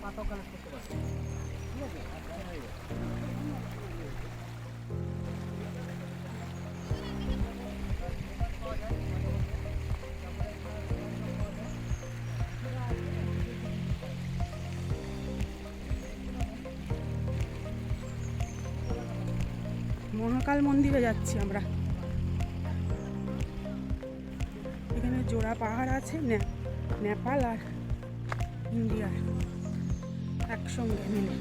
পাতাও কালেক্ট করতে পারবে, ঠিক আছে? মহাকাল মন্দিরে যাচ্ছি আমরা। এখানে জোড়া পাহাড় আছে, নেপাল আর ইন্ডিয়ার একসঙ্গে মিলে।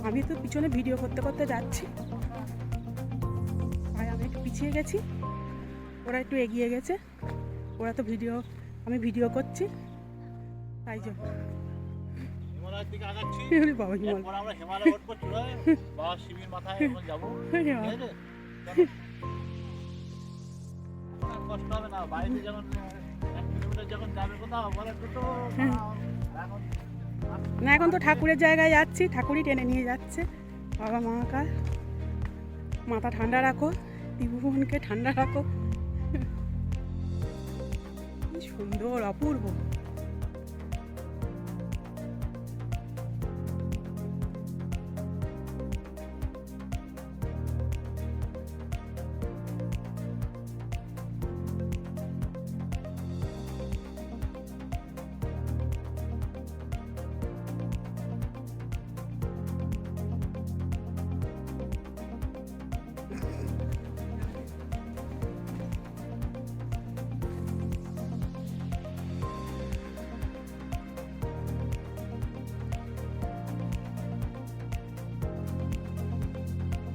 আমি তো পিছনে ভিডিও করতে করতে যাচ্ছি, আর আমি একটু পিছিয়ে গেছি, ওরা একটু এগিয়ে গেছে। ওরা তো আমি ভিডিও করছি, তাই জন্য হিমালয়ের দিকে আগাচ্ছি। বাবা এরপর আমরা হিমালয় উঠবো চূড়ায়, বাবা শিবের মাথায় এখন যাবো, ঠিক আছে? চলো। আর কষ্ট হবে না, বাড়িতে যখন 1 কিলোমিটার যখন যাবে কোথাও বলে দুটো এখন না, এখন তো ঠাকুরের জায়গায় যাচ্ছি, ঠাকুরই টেনে নিয়ে যাচ্ছে। বাবা মহাকাল, মাথা ঠান্ডা রাখো, ত্রিভুবনকে ঠান্ডা রাখো। কি সুন্দর, অপূর্ব।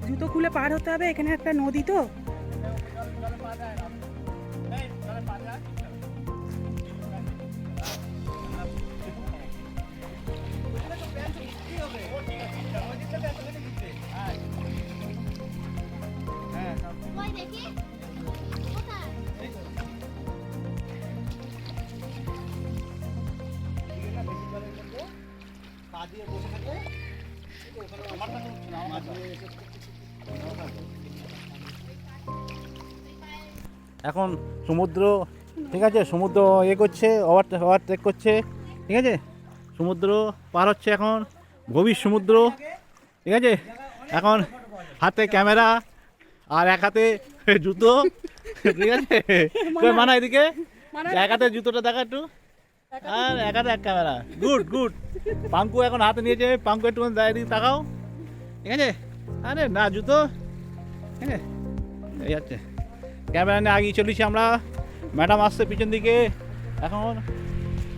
জুতো খুলে পার হতে হবে, এখানে একটা নদী তো। এখন সমুদ্র, ঠিক আছে, সমুদ্র করছে, ওভারটেক করছে, ঠিক আছে, সমুদ্র পার হচ্ছে এখন, গভীর সমুদ্র, ঠিক আছে। এখন হাতে ক্যামেরা আর এক হাতে জুতো, ঠিক আছে, মানা এদিকে এক হাতে জুতোটা দেখা একটু, আর এক হাতে এক ক্যামেরা, গুড গুড। পাঙ্কু এখন হাতে নিয়েছে, পাঙ্কু একটু এদিকে তাকাও, ঠিক আছে। আরে না জুতো, ঠিক আছে, এই যাচ্ছে ক্যামেরা নিয়ে আগিয়ে চলেছি আমরা। ম্যাডাম আসছে পিছন দিকে এখন,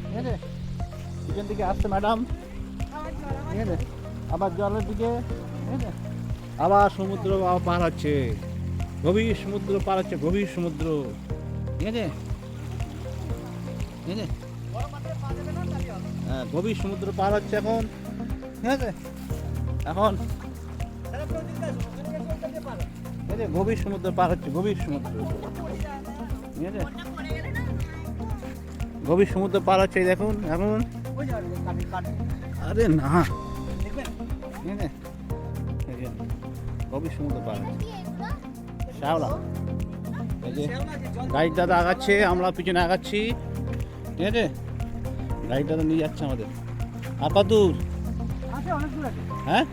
ঠিক আছে, পিছন দিকে আসছে ম্যাডাম, ঠিক আছে। আবার জলের দিকে, ঠিক আছে, আবার সমুদ্র পার হচ্ছে, গভীর সমুদ্র পার হচ্ছে, গভীর সমুদ্র, ঠিক আছে, ঠিক আছে। হ্যাঁ, গভীর সমুদ্র পার হচ্ছে এখন, ঠিক আছে। এখন গভীর সমুদ্র পার হচ্ছে, গভীর সমুদ্র, ঠিক আছে, গভীর সমুদ্র পার হচ্ছে। দেখুন এখন, আরে না, ঠিক আছে, গভীর সমুদ্র পার হচ্ছে শ্যাওলা। এই যে গাইড দাদা আগাচ্ছে, আমরা পিছনে আগাচ্ছি, ঠিক আছে। গাইড দাদা নিয়ে যাচ্ছে আমাদের। আর কত দূর? হ্যাঁ,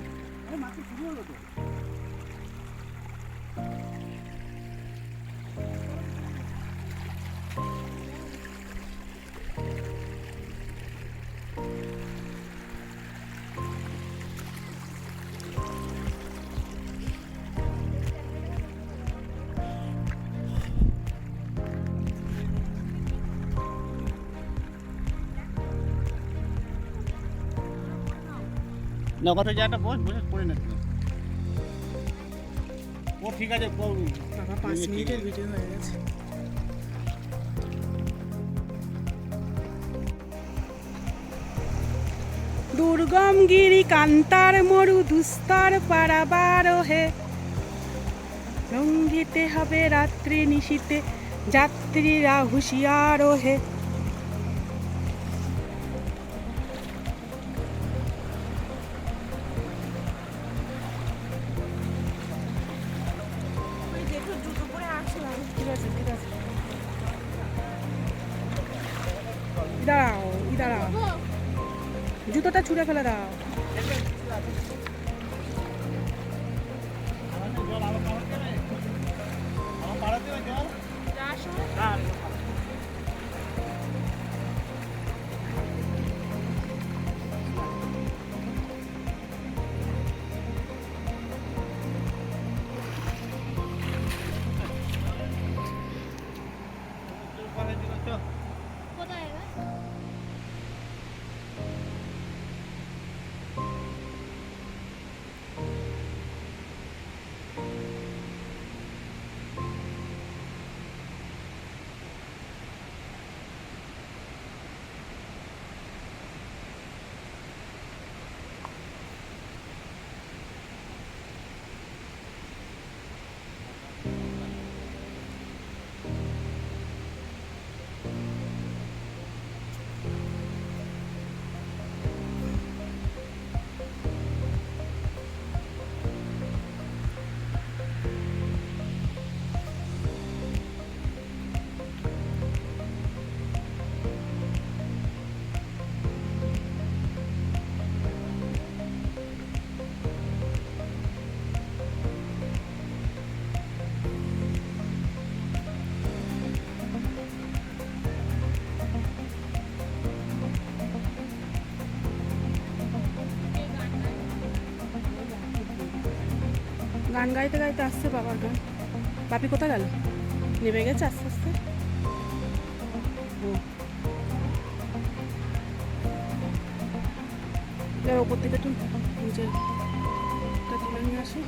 না কথা জায়গাটা বসে পড়ে না ও, ঠিক আছে। বাবা 5 মিনিটের ভিডিও হয়ে গেছে। দুর্গম গিরি কান্তার মরু দুস্তর পারাবার হে, লঙ্ঘিতে হবে রাত্রি নিশীতে, যাত্রীরা হুঁশিয়ার হে। ঠিক আছে ঠিক আছে, দাঁড়াও দাঁড়াও, জুতোটা ছুঁড়ে ফেলে দাও। গান গাইতে গাইতে আসছে বাবার গান। বাপি কোথায় গেল? নেমে গেছে আস্তে আস্তে। ওপর থেকে একটু নিচে তুলে নিয়ে আসি।